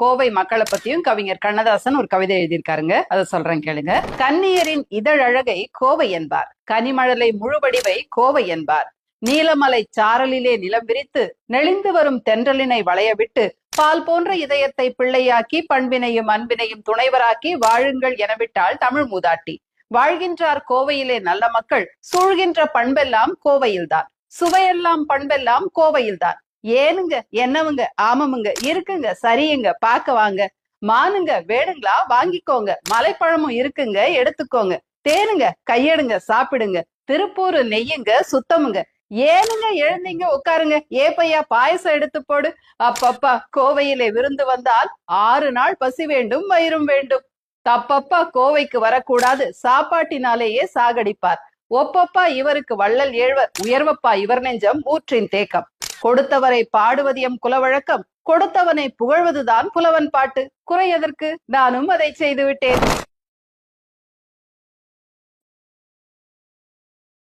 கோவை மக்களை பத்தியும் கவிஞர் கண்ணதாசன் ஒரு கவிதை எழுதியிருக்காருங்க. அதை சொல்றேன் கேளுங்க. கன்னியரின் இதழழகை கோவை என்பார், கனிமழலை முழுவடிவை கோவை என்பார், நீலமலை சாரலிலே நிலம் விரித்து நெளிந்து வரும் தென்றலினை வளைய விட்டு பால் போன்ற இதயத்தை பிள்ளையாக்கி பண்பினையும் அன்பினையும் துணைவராக்கி வாழுங்கள் என விட்டால் தமிழ் மூதாட்டி. வாழ்கின்றார் கோவையிலே நல்ல மக்கள், சூழ்கின்ற பண்பெல்லாம் கோவையில்தான், சுவையெல்லாம் பண்பெல்லாம் கோவையில்தான். ஏனுங்க, என்னவுங்க, ஆமமுங்க, இருக்குங்க, சரியுங்க, பார்க்க வாங்க, மானுங்க, வேணுங்களா வாங்கிக்கோங்க, மலைப்பழமும் இருக்குங்க, எடுத்துக்கோங்க, தேனுங்க, கையெடுங்க, சாப்பிடுங்க, திருப்பூர் நெய்யுங்க, சுத்தமுங்க, ஏனுங்க, எழுந்தீங்க, உட்காருங்க, ஏப்பையா பாயசம் எடுத்து போடு. அப்பப்பா கோவையிலே விருந்து வந்தால் 6 நாள் பசி வேண்டும், வயிறும் வேண்டும். தப்பப்பா கோவைக்கு வரக்கூடாது, சாப்பாட்டினாலேயே சாகடிப்பார். ஒப்பப்பா இவருக்கு வள்ளல் ஏழ்வர், உயர்வப்பா இவர் நெஞ்சம் ஊற்றின் தேக்கம். கொடுத்தவரை பாடுவது எம் குலவழக்கம், கொடுத்தவனை புகழ்வதுதான் புலவன் பாட்டு. குறை எதற்கு, நானும் அதை செய்து விட்டேன்.